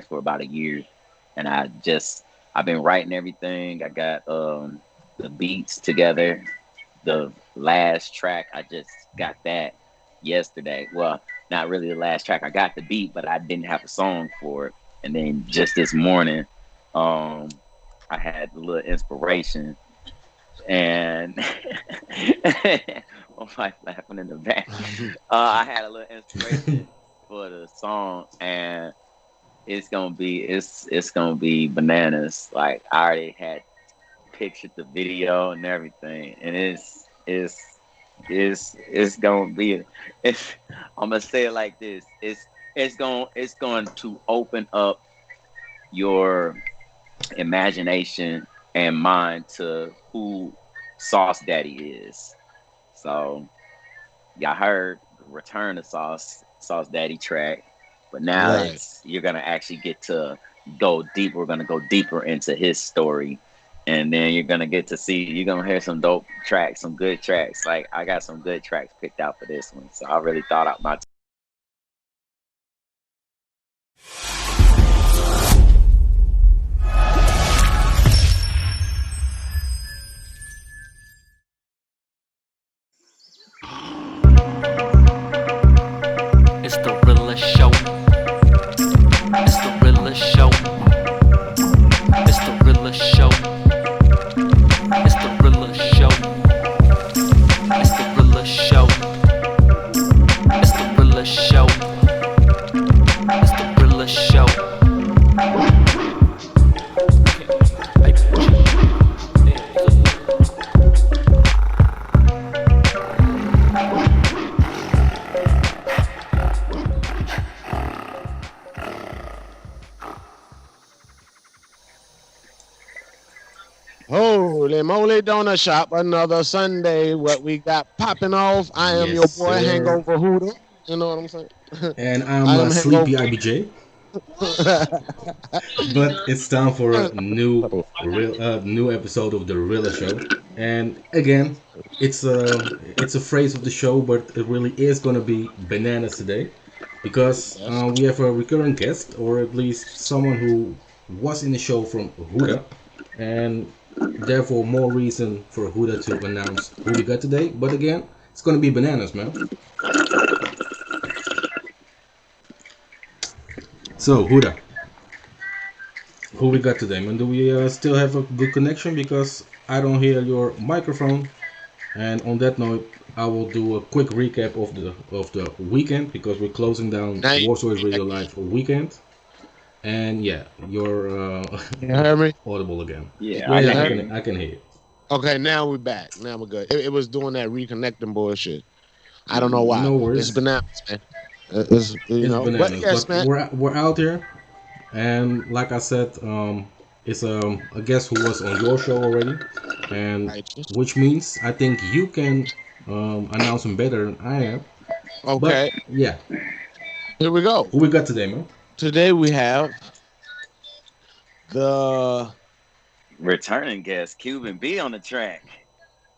for about a year, and I've been writing everything. I got the beats together. The last track I just got that yesterday. Well, not really the last track. I got the beat, but I didn't have a song for it. And then just this morning, um, I had a little inspiration, and my wife laughing in the back. I had a little inspiration for the song, and it's gonna be bananas. Like I already had pictured the video and everything, and it's gonna be. It's, I'm gonna say it like this. It's going to open up your imagination and mind to who Sauce Daddy is. So y'all heard the Return to Sauce Daddy track, but now Right. it's you're gonna actually get to go deeper. We're gonna go deeper into his story, and then you're gonna hear some dope tracks, some good tracks. Like I got some good tracks picked out for this one, so I really thought out my. It's the Rilla show. It's the Rilla show. It's the Rilla show. It's the Rilla show. It's the Rilla show. It's the Rilla show. It's the Rilla show. Holy moly donut shop, another Sunday. What we got popping off. I am your Yes, boy sir. Hangover Hooter. You know what I'm saying? And I'm I am Sleepy Hangover. IBJ. But it's time for a new episode of the Rilla Show. And again, it's a phrase of the show, but it really is gonna be bananas today, because we have a recurring guest, or at least someone who was in the show from Huda, and therefore more reason for Huda to announce who we got today. But again, it's gonna be bananas, man. So Huda, who we got today, man? Do we still have a good connection? Because I don't hear your microphone. And on that note, I will do a quick recap of the weekend, because we're closing down Now you- Warsaw is Radio Live weekend. And yeah, you're You heard me? Yeah, audible again. I Yeah, can I hear can you. I can hear you. Okay, now we're back. Now we're good. It was doing that reconnecting bullshit. I don't know why. No worries. It's bananas, man. It's, you It's know, bananas, but yes, but man. we're out here, and like I said, it's a guest who was on your show already, and Righteous. which means I think you can announce him better than I am. Okay, But yeah, here we go. who we got today, man? Today we have the Returning guest Cuban B on the track.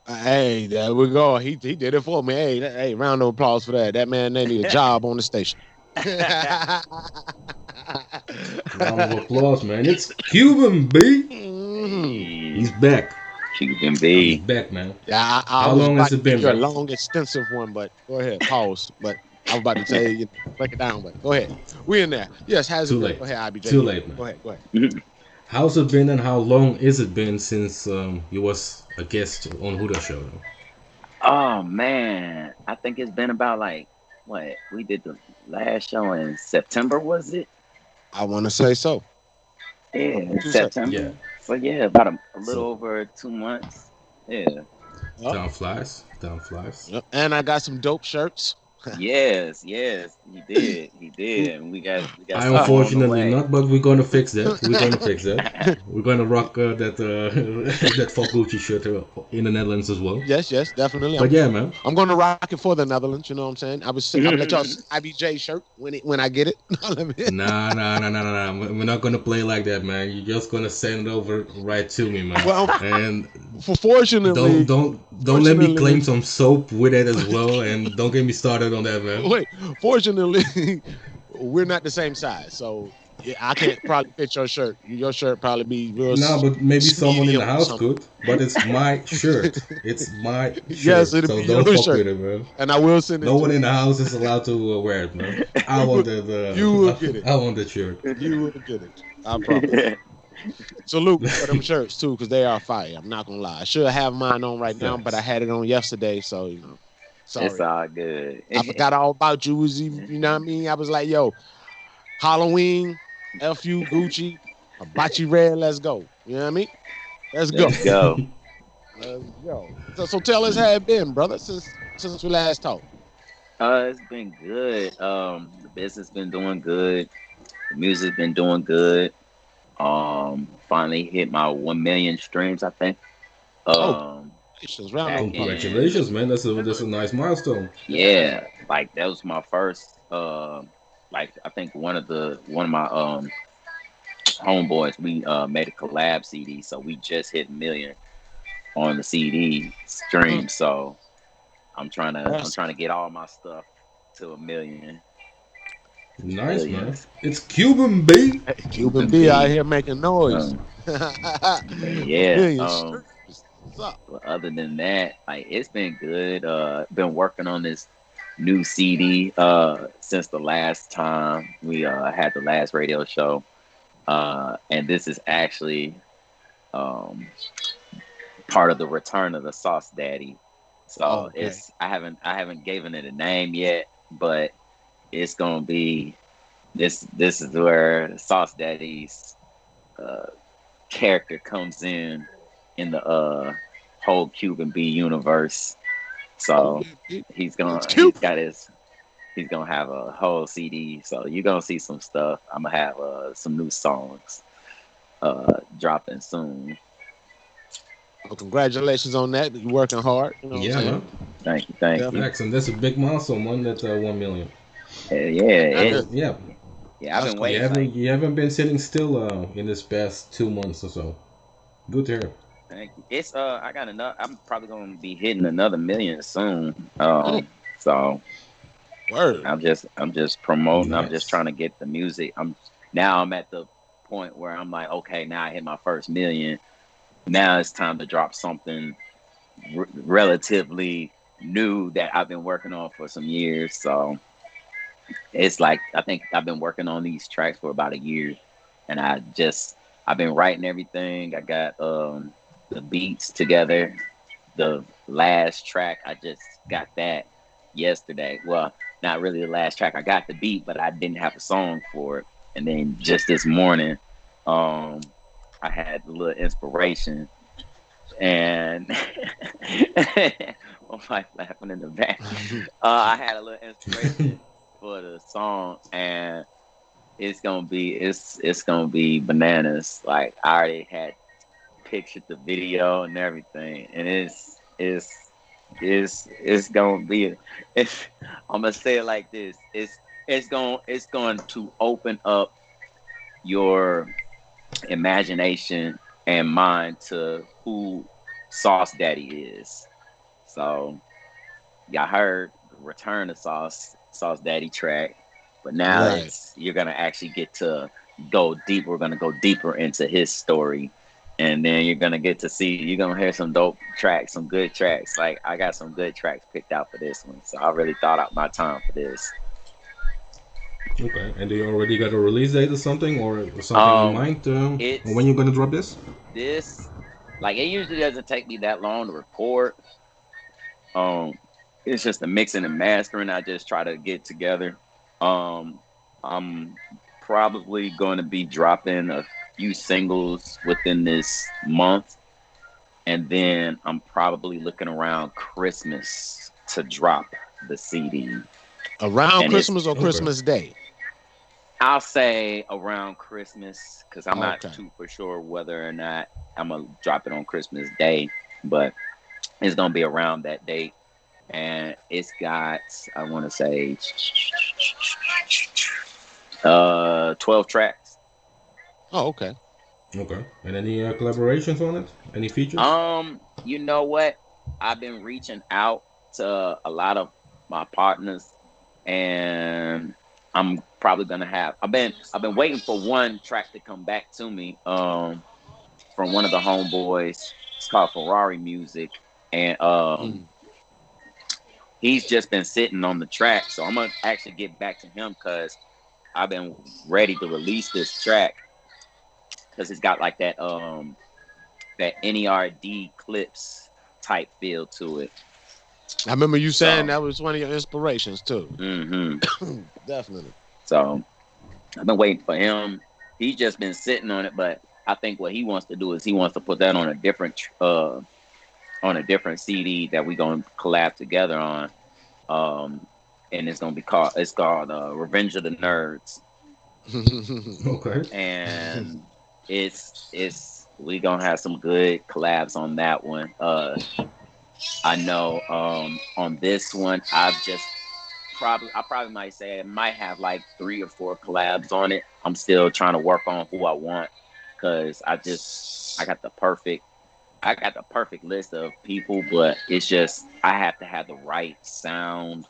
hey, there we go. He did it for me. Hey, round of applause for that. That man, they need a job on the station. Round of applause, man. It's Cuban B. Mhm. He's back. Cuban He's B. back, man. Yeah, I How was long about has to it been, give you a man? long, extensive one, but go ahead, pause. But I was about to say, break it down, but go ahead. We in there. Yes, how's it Too been? late. Go ahead, IBJ. Too late, man. Go ahead. How's it been, and how long is it been since you was a guest on Huda show? Oh man, I think it's been about like what we did the last show in September, was it? I want to say so. Yeah, in You said- September. Yeah. So yeah, about a little So- over 2 months. Yeah. Yep. Time flies. Time flies. Yep. And I got some dope shirts. Yes, he did. And we got I some on the unfortunately way. not, but we're gonna fix that. We're gonna fix that. We're gonna rock that that Gucci shirt in the Netherlands as well. Yes, definitely. But yeah, man. I'm going to rock it for the Netherlands. You know what I'm saying? I'm gonna get y'all IBJ shirt when I get it. Nah. We're not gonna play like that, man. You're just gonna send it over right to me, man. Well, And fortunately, don't let me fortunately- claim some soap with it as well, and don't get me started on that, man. wait. Fortunately, we're not the same size, so Yeah, I can't probably fit your shirt. Your shirt probably be real No, but maybe someone in the medium or house something. could. But it's my shirt. It's my Yes, shirt. it'll So be don't your fuck shirt, with it, man. and I will send No it one to in you. the house is allowed to wear it, man. I You want will, the, you will get the it. I want the shirt. You will get it. I promise. Salute for them shirts too, because they are fire. I'm not gonna lie. I should have mine on right now, but I Facts. had it on yesterday, so It's sorry. all good. I forgot all about you. You know what I mean? I was like, yo, Halloween, FU Gucci, Hibachi Red, let's go. You know what I mean? Let's go. Let's go. Let's go. So tell us how it been, brother, since we last talked. It's been good. The business been doing good. The music been doing good. Finally hit my 1 million streams, I think. Oh, Um, congratulations. Round of back applause. in Congratulations, man. That's a nice milestone. yeah, like that was my first. Like I think one of my homeboys, we made a collab CD, so we just hit 1 million on the CD Mm, stream. So I'm That's trying to get all my stuff to 1 million Nice, man. millions. It's Cuban B. Cuban Cuban B out B. here making noise. Um, A yeah. million streams. What's up? But other than that, like it's been good. Been working on this new CD since the last time we had the last radio show. And this is actually um part of the return of the Sauce Daddy. Oh, So okay. I haven't given it a name yet, but it's gonna be this is where the Sauce Daddy's uh character comes in the whole Cuban B universe. So Okay. It's he's Cuban. got his he's gonna have a whole CD. So you're gonna see some stuff. I'm gonna have some new songs dropping soon. Well, congratulations on that. You're working hard. You know what I'm Yeah, saying? man. Thank you, thank you. Definitely. Facts, and that's a big milestone, man. That 1 million. Yeah, That it is, So yeah, yeah. I've that's been cool. waiting like you haven't been sitting still in this past 2 months or so. Good to hear. thank you. It's I got enough. I'm probably gonna be hitting another 1 million soon. Mm, So word. I'm just promoting. I'm just Nice. trying to get the music. I'm at the point where I'm like, okay, now I hit my first 1 million. Now it's time to drop something relatively new that I've been working on for some years. So it's like I think I've been working on these tracks for about a year, and I've been writing everything. I got the beats together. The last track I just got that yesterday. Well, not really the last track. I got the beat, but I didn't have a song for it. And then just this morning, um, I had a little inspiration, and my wife laughing in the back. I had a little inspiration for the song, and it's gonna be bananas. Like I already had pictured the video and everything, and it's gonna be. It's, I'm gonna say it like this. It's going to open up your imagination and mind to who Sauce Daddy is. So y'all heard the Return of Sauce Daddy track, but now Right. it's you're gonna actually get to go deep. We're gonna go deeper into his story, and then you're gonna hear some dope tracks, some good tracks. Like I got some good tracks picked out for this one, so I really thought out my time for this. Okay. And do you already got a release date or something in Um, mind? When it's you're gonna drop this? this like it usually doesn't take me that long to record. Um, it's just the mixing and mastering I just try to get together. Um, I'm probably going to be dropping a few singles within this month, and then I'm probably looking around Christmas to drop the CD. Around And it's Christmas or Okay. Christmas Day? I'll say around Christmas because I'm not Okay. too for sure whether or not I'm gonna drop it on Christmas Day, but it's gonna be around that date. And it's got I want to say 12 tracks. Oh, okay. Okay. And any collaborations on it? Any features? You know what? I've been reaching out to a lot of my partners, and I'm probably gonna have. I've been waiting for one track to come back to me. From one of the homeboys. It's called Ferrari Music, and Mm. he's just been sitting on the track. So I'm gonna actually get back to him because I've been ready to release this track because it's got like that NERD clips type feel to it. I remember you saying So that was one of your inspirations too. hmm Definitely. so I've been waiting for him. He's just been sitting on it, but I think what he wants to do is he wants to put that on a different CD that we gonna collab together on. Um, and it's called Revenge of the Nerds, Okay. and it's we gonna have some good collabs on that one. I know on this one I probably might say it might have like 3 or 4 collabs on it. I'm still trying to work on who I want because I got the perfect list of people, but it's just I have to have the right sound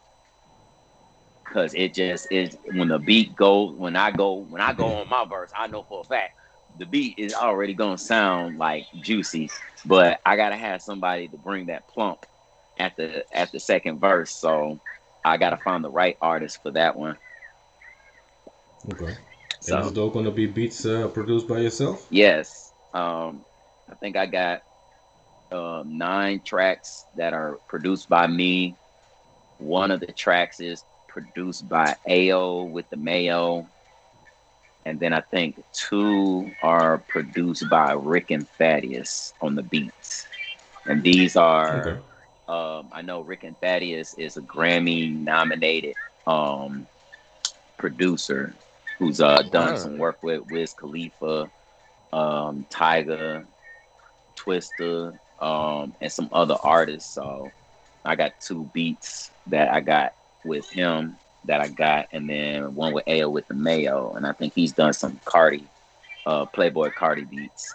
because it just is when the beat goes when I go on my verse, I know for a fact the beat is already gonna sound like juicy, but I gotta have somebody to bring that plump at the second verse. So I gotta find the right artist for that one. Okay. And is So it all gonna be beats produced by yourself? yes, I think I got 9 tracks that are produced by me. One of the tracks is produced by AO with the Mayo, and then I think 2 are produced by Rick and Thaddeus on the beats. And these Okay. are, I know Rick and Thaddeus is a Grammy nominated um, producer who's done some Word. work with Wiz Khalifa, Tyga, Twista, and some other artists. So I got 2 beats that I got with him that I got, and then one with AO with the Mayo, and I think he's done some Playboy Cardi beats.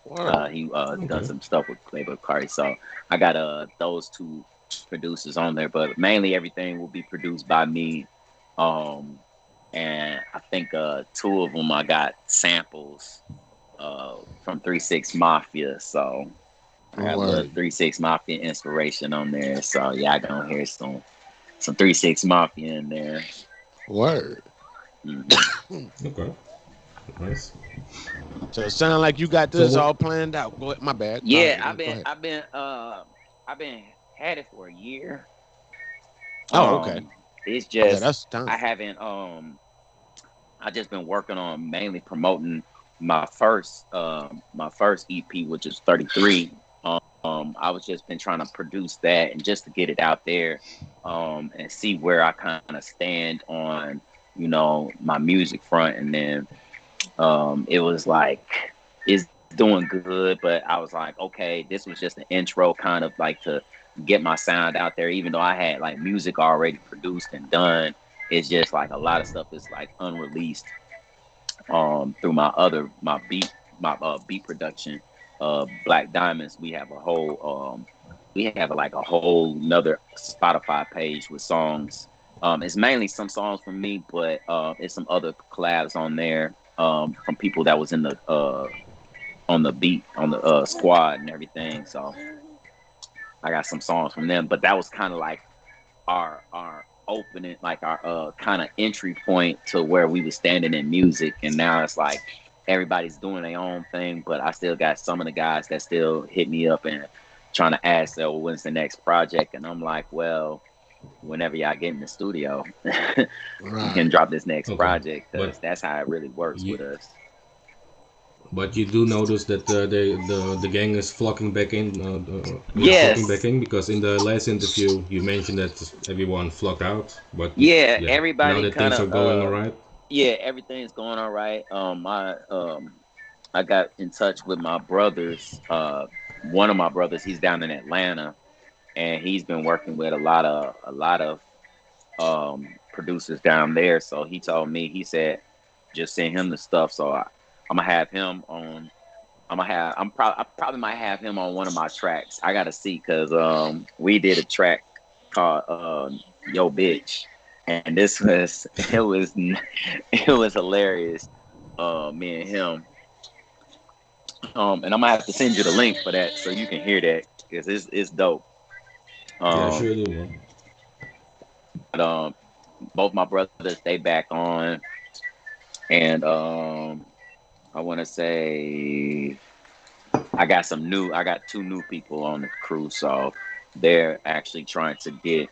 Word. He done Okay. some stuff with Playboy Cardi, so I got those 2 producers on there, but mainly everything will be produced by me. Um, and I think 2 of them I got samples from 3 6 Mafia, so I got a little Word. 3 6 Mafia inspiration on there. So yeah, I gonna hear some 3 6 Mafia in there. Word. hmm Okay. Nice. So it sounds like you got So this what? all planned out. Go ahead. My bad. Yeah, Go ahead. I've been had it for a year. Oh, okay. Um, it's Yeah, just that's time. I haven't I just been working on mainly promoting my first EP, which is 33. I was just been trying to produce that and just to get it out there, and see where I kind of stand on my music front, and then it was like it's doing good, but I was like, okay, this was just an intro, kind of like to get my sound out there, even though I had like music already produced and done. It's just like a lot of stuff is like unreleased through my beat production, Black Diamonds. We have like a whole another Spotify page with songs. It's mainly some songs from me, but it's some other collabs on there from people that was in the on the beat on the squad and everything. So I got some songs from them, but that was kind of like our opening, like our kind of entry point to where we was standing in music, and now it's like everybody's doing their own thing, but I still got some of the guys that still hit me up and trying to ask, "Oh, when's the next project?" And I'm like, "Well, whenever y'all get in the studio, we can Right. drop this next Okay. project because But that's how it really works with you us." but you do notice that the gang is flocking back in. Yeah, flocking back Yes, in because in the last interview you mentioned that everyone flocked out. But yeah, yeah, now everybody that kind things are of going all right. yeah, everything's going all right. I got in touch with my brothers. One of my brothers, he's down in Atlanta, and he's been working with a lot of producers down there. So he told me, he said, just send him the stuff. So I'm gonna have him on. I probably might have him on one of my tracks. I gotta see because we did a track called "Yo Bitch," and this was it was hilarious. Me and him. And I'm gonna have to send you the link for that so you can hear that because it's dope. Yeah, Um, sure do, man. but both my brothers they back on, and I want to say I got two new people on the crew, so they're actually trying to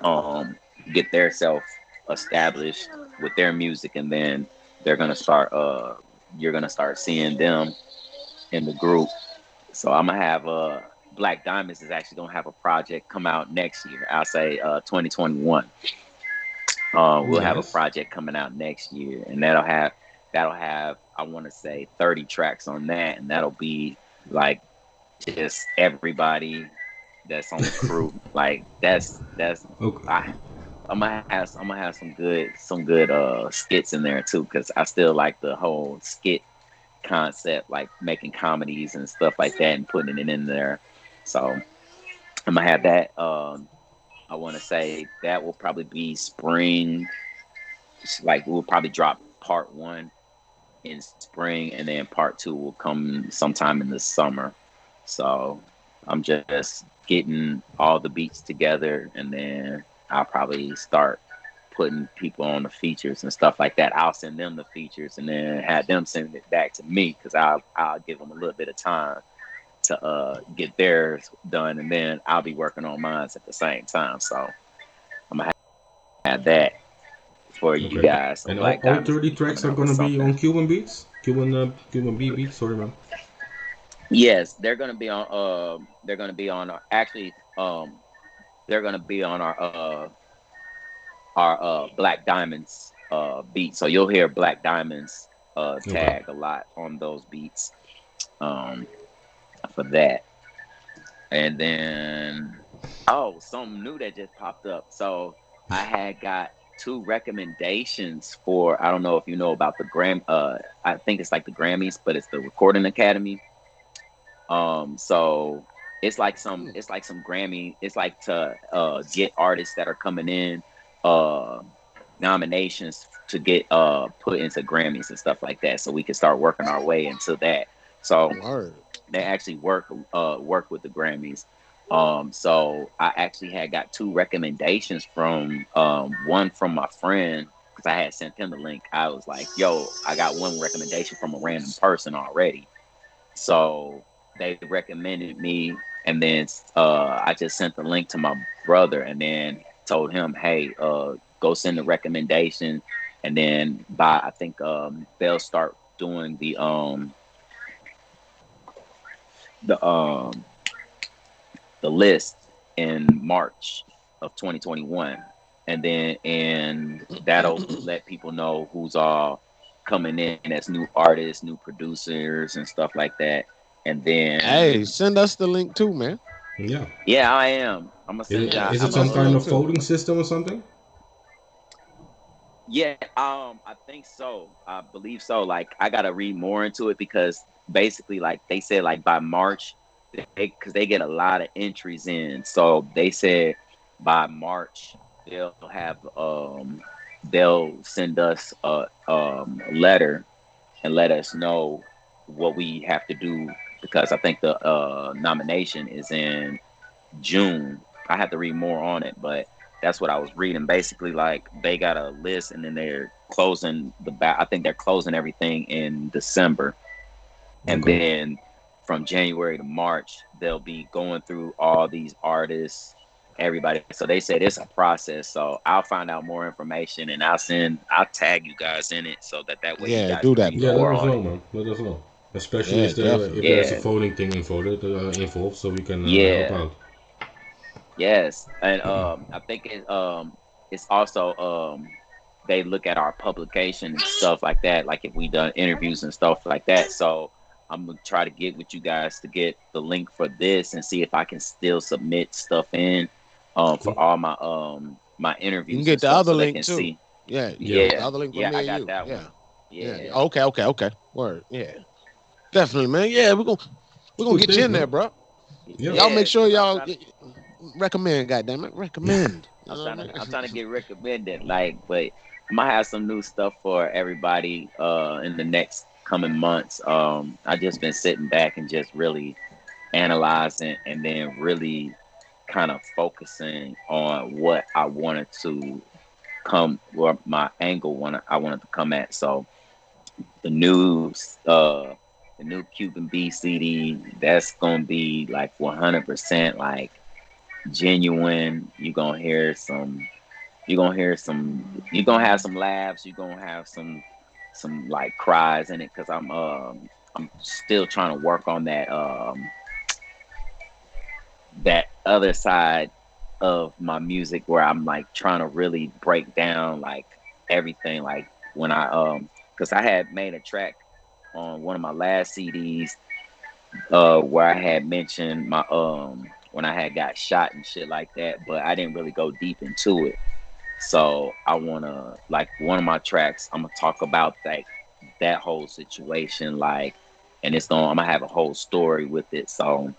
um get their self established with their music, and then they're gonna start you're gonna start seeing them in the group. So I'm gonna have Black Diamonds is actually gonna have a project come out next year. I'll say 2021. We'll have a Nice. project coming out next year, and that'll have I want to say 30 tracks on that, and that'll be like just everybody that's on the crew. Like that's Okay. I I'm gonna have some good skits in there too, because I still like the whole skit concept, like making comedies and stuff like that and putting it in there. So I'm gonna have that. I want to say that will probably be spring. Like we'll probably drop part one in spring, and then part two will come sometime in the summer. So I'm just getting all the beats together, and then I'll probably start putting people on the features and stuff like that. I'll send them the features, and then have them send it back to me because I'll give them a little bit of time to get theirs done, and then I'll be working on mine at the same time. So I'm gonna have that for you Okay. guys. So And Black all Diamonds 30 tracks coming are out with gonna be something. on Cuban beats, Cuban B beats. Sorry, man. Yes, they're gonna be on. They're gonna be on. Actually, they're gonna be on our Black Diamonds beat. So you'll hear Black Diamonds Okay. tag a lot on those beats um, for that. And then something new that just popped up. So I had got two recommendations for I don't know if you know about the I think it's like the Grammys, but it's the Recording Academy. So it's like some Grammy. It's like to get artists that are coming in uh nominations to get put into Grammys and stuff like that. So we can start working our way into that. So Word. they actually work with the Grammys. So I actually had got two recommendations from one from my friend because I had sent him the link. I was like, "Yo, I got one recommendation from a random person already." So they recommended me, and then I just sent the link to my brother, and then told him, "Hey, go send the recommendation." And then by I think they'll start doing the the list in March of 2021, and that'll let people know who's all coming in as new artists, new producers, and stuff like that. And then Hey, send us the link too, man. Yeah. yeah, I am. I'm gonna send Yeah, y'all. Is it I'm send a us some the kind link of too. voting system or something? yeah. I think so. I believe so. Like I gotta read more into it because basically, like they said, like by March, because they get a lot of entries in. So they said by March they'll send us a letter and let us know what we have to do because I think the nomination is in June. I have to read more on it, but that's what I was reading. Basically, like they got a list, and then they're closing I think they're closing everything in December, and Okay. then from January to March, they'll be going through all these artists, everybody. So they said it's a process. So I'll find out more information, and I'll tag you guys in it so that way you Yeah, guys do can that, read Yeah, bro. let more us on know, it. man. Let us know. Especially Yeah, if definitely. there's a Yeah, voting thing involved, so we can help yeah. out. Yes, and I think it's also they look at our publication and stuff like that, like if we done interviews and stuff like that. So I'm gonna try to get with you guys to get the link for this and see if I can still submit stuff in Cool. for all my You can interviews and get the stuff other so they link can too. see. Yeah, Yeah. the Yeah, other link for yeah, me I and got you. that Yeah, one. yeah. Yeah, Okay, okay, okay. Word. Yeah, definitely, man. Yeah, we're gonna Good get you things, in there, man. bro. Yeah. Y'all make yeah, sure because I'm y'all trying to. recommend. Goddamn it, recommend. You know what I I'm mean? trying to get recommended. Like, but I might have some new stuff for everybody in the next coming months. I just been sitting back and just really analyzing and then really kind of focusing on what I wanted to come or my angle I wanted to come at. So the new uh the new Cuban B CD, that's gonna be like 100% like genuine. You're gonna have some laughs, you're gonna have some like cries in it because I'm still trying to work on that other side of my music where I'm like trying to really break down like everything, like when I because I had made a track on one of my last CDs where I had mentioned my when I had got shot and shit like that, but I didn't really go deep into it. So I wanna like one of my tracks, I'm gonna talk about that whole situation, like, and I'm gonna have a whole story with it. So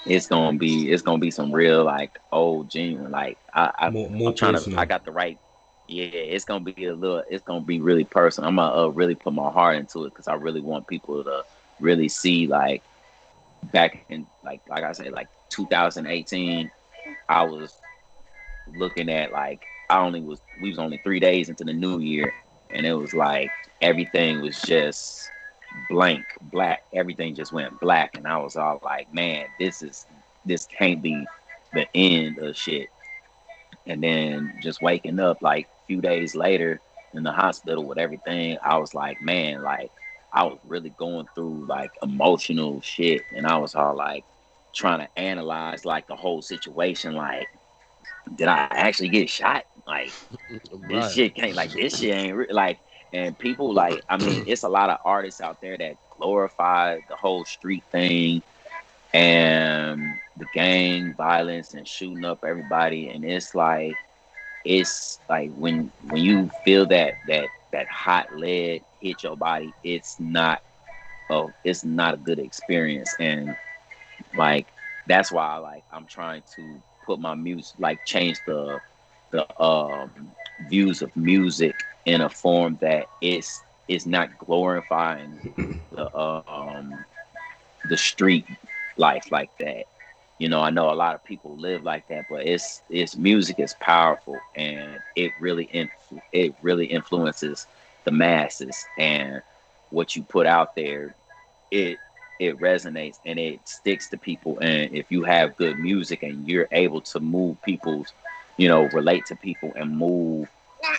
it's gonna be some real like old genuine like More I'm trying to I personal. got the right. Yeah, it's gonna be really personal. I'm gonna really put my heart into it because I really want people to really see like back in like I said like 2018 I was looking at like I only was we was only 3 days into the new year and it was like everything was just blank black, everything just went black and I was all like, man, this can't be the end of shit. And then just waking up like a few days later in the hospital with everything, I was like, man, like I was really going through like emotional shit and I was all like trying to analyze like the whole situation, like did I actually get shot? Like this Right. shit can't, like this shit ain't like, and people like, I mean, it's a lot of artists out there that glorify the whole street thing and the gang violence and shooting up everybody, and it's like when you feel that hot lead hit your body, it's not a good experience, and like that's why I'm trying to put my music, like change the views of music in a form that is not glorifying the the street life like that. You know, I know a lot of people live like that, but it's music is powerful and it really influences the masses, and what you put out there, it it resonates and it sticks to people. And if you have good music and you're able to move people's, relate to people and move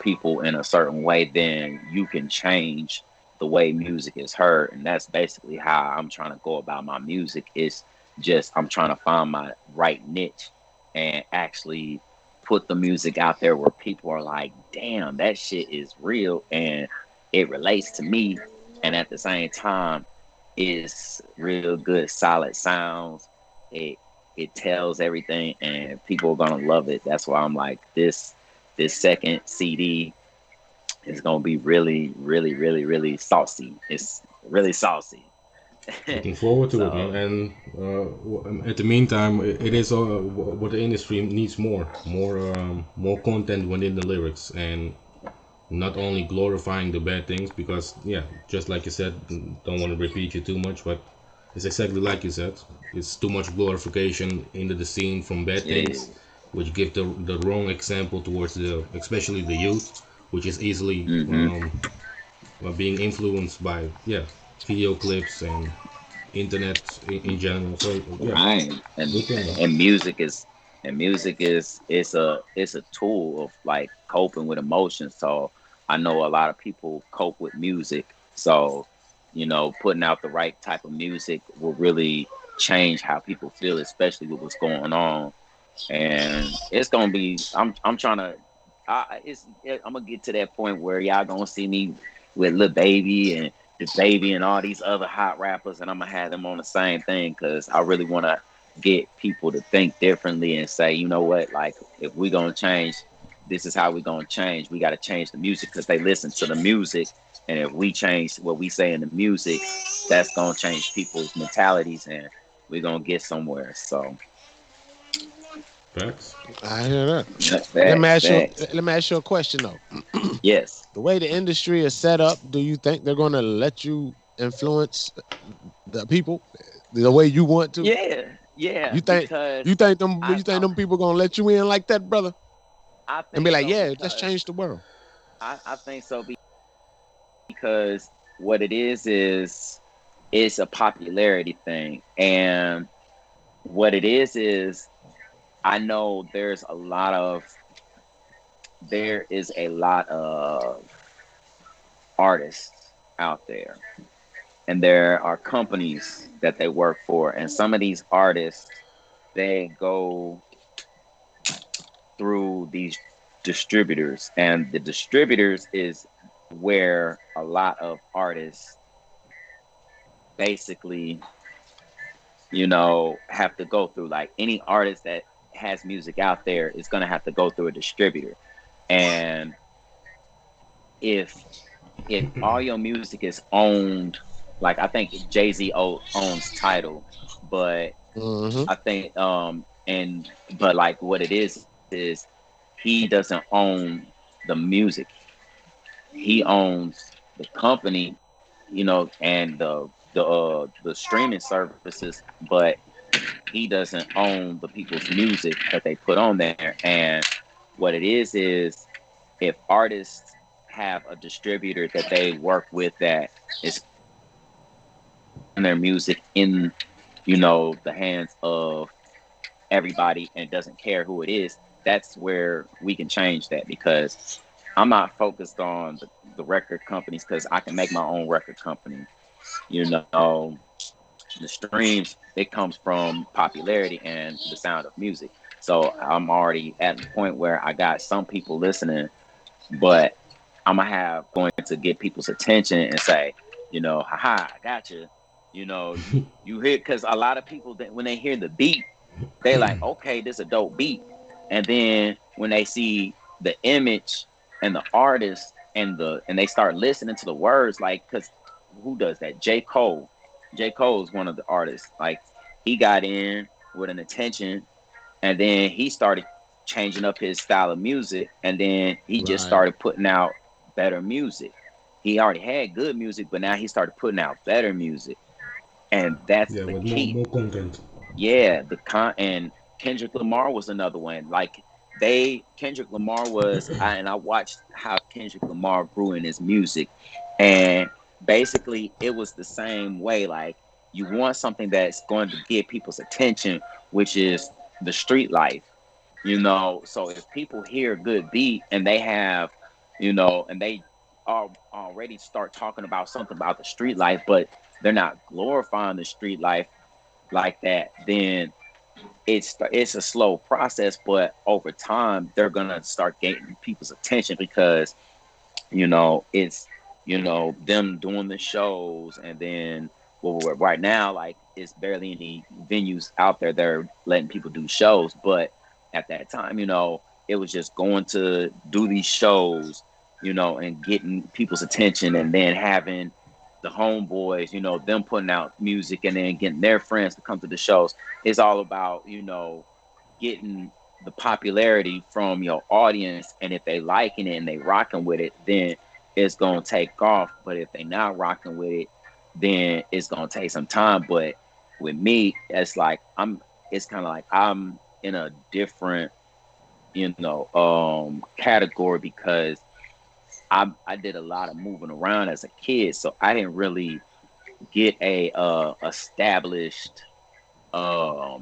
people in a certain way, then you can change the way music is heard. And that's basically how I'm trying to go about my music. It's just I'm trying to find my right niche and actually put the music out there where people are like, damn, that shit is real and it relates to me. And at the same time, it's real good, solid sounds. It it tells everything, and people are gonna love it. That's why I'm like this second CD is gonna be really, really, really, really saucy. It's really saucy. Looking forward to it, man. So And at the meantime, it is what the industry needs more content within the lyrics, and not only glorifying the bad things. Because yeah, just like you said, don't want to repeat you too much, but it's exactly like you said. It's too much glorification into the scene from bad yeah, things, which give the wrong example towards especially the youth, which is easily hmm being influenced by video clips and internet in general. So yeah, right. good thing, man. And music is it's a tool of like coping with emotions. So I know a lot of people cope with music. So putting out the right type of music will really change how people feel, especially with what's going on. And it's gonna be. I'm trying to. I'm gonna get to that point where y'all gonna see me with Lil Baby and the Baby and all these other hot rappers, and I'm gonna have them on the same thing because I really want to get people to think differently and say, you know what, like if we gonna change, this is how we gonna change. We got to change the music because they listen to the music, and if we change what we say in the music, that's gonna change people's mentalities, and we're gonna get somewhere. So Facts. I hear that. Let me Facts, ask you. facts. Let me ask you a question though. Yes. The way the industry is set up, do you think they're gonna let you influence the people the way you want to? Yeah, yeah, You think because you think them people gonna let you in like that, brother? I And be think like, so yeah, let's because change the world. I think so because what it is it's a popularity thing, and what it is I know there is a lot of artists out there, and there are companies that they work for, and some of these artists they go through these distributors, and the distributors is where a lot of artists basically have to go through. Like any artist that has music out there is going to have to go through a distributor. And if all your music is owned, like I think Jay-Z owns title, but Mm-hmm. I think but like what it is he doesn't own the music. He owns the company, and the streaming services, but he doesn't own the people's music that they put on there. And what it is if artists have a distributor that they work with that is their music in the hands of everybody and doesn't care who it is, that's where we can change that, because I'm not focused on the record companies, because I can make my own record company. You know, the streams, it comes from popularity and the sound of music. So I'm already at the point where I got some people listening, but I'm gonna have going to get people's attention and say, haha, I got you. You hear, because a lot of people that when they hear the beat, they like, okay, this is a dope beat, and then when they see the image and the artist and they start listening to the words, like, because who does that? J Cole is one of the artists. Like, he got in with an intention, and then he started changing up his style of music, and then he just Right. started putting out better music. He already had good music, but now he started putting out better music, and that's Yeah, the with key. more content. Yeah, and Kendrick Lamar was another one. Like, Kendrick Lamar and I watched how Kendrick Lamar grew in his music, and basically it was the same way. Like, you want something that's going to get people's attention, which is the street life. So if people hear a good beat and they have, and they already start talking about something about the street life, but they're not glorifying the street life like that, then it's a slow process, but over time they're gonna start getting people's attention, because it's them doing the shows, and then, well, right now, like, it's barely any venues out there that are letting people do shows, but at that time, it was just going to do these shows, and getting people's attention, and then having the homeboys, them putting out music, and then getting their friends to come to the shows. It's all about getting the popularity from your audience, and if they liking it and they rocking with it, then it's gonna take off. But if they not rocking with it, then it's gonna take some time. But with me, it's kind of like I'm in a different category, because I did a lot of moving around as a kid, so I didn't really get a established, because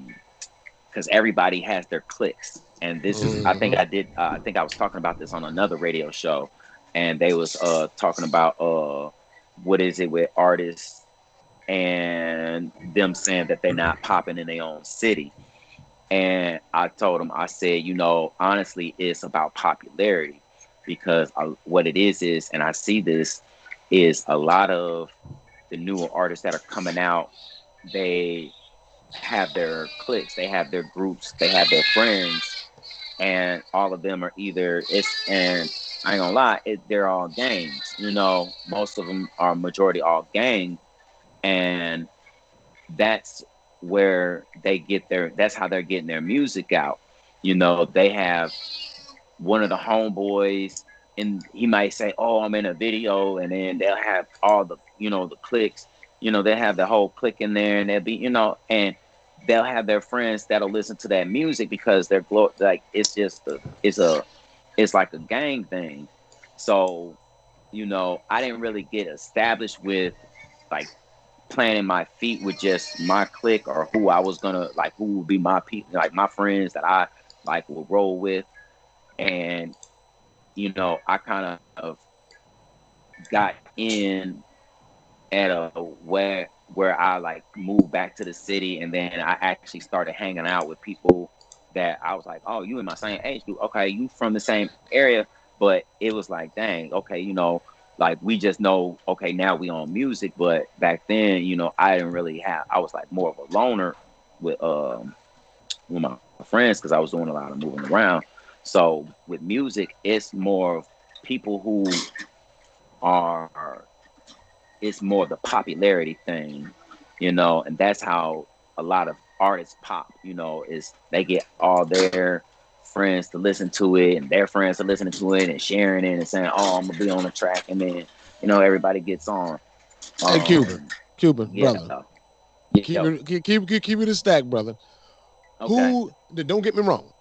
everybody has their cliques, and this is I think Mm-hmm. I think I was talking about this on another radio show, and they was talking about what is it with artists and them saying that they're not popping in their own city. And I told them, I said, honestly, it's about popularity, because what it is, and I see this, is a lot of the newer artists that are coming out, they have their cliques, they have their groups, they have their friends, and all of them are and I ain't gonna lie, they're all gangs. Most of them are majority all gang, and that's where that's how they're getting their music out. They have one of the homeboys, and he might say, "Oh, I'm in a video," and then they'll have all the clicks. They have the whole click in there, and they'll be, and they'll have their friends that'll listen to that music because like it's like a gang thing. So, I didn't really get established with like planting my feet with just my clique or who I was gonna like, who would be my people, like my friends that I like will roll with. And I kind of got in at a where I like moved back to the city, and then I actually started hanging out with people that I was like, oh, you in my same age group, okay, you from the same area, but it was like, dang, okay, like we just know, okay, now we on music, but back then, I didn't really have, I was like more of a loner with my friends because I was doing a lot of moving around. So with music, it's more of people who are, it's more of the popularity thing, and that's how a lot of artists pop, is they get all their friends to listen to it and their friends are listening to it and sharing it and saying, oh, I'm gonna be on the track, and then everybody gets on. Hey, Cuban, Cuban, Yeah. brother, Yo. keep it a stack, brother. Okay. Don't get me wrong.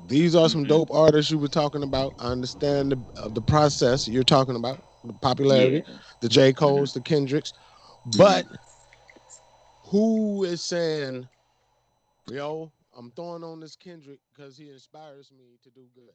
These are some Hmm. dope artists you were talking about. I understand the process you're talking about, the popularity, Yeah. the J. Hmm. Cole's, the Kendricks. Hmm. But who is saying, yo, I'm throwing on this Kendrick because he inspires me to do good?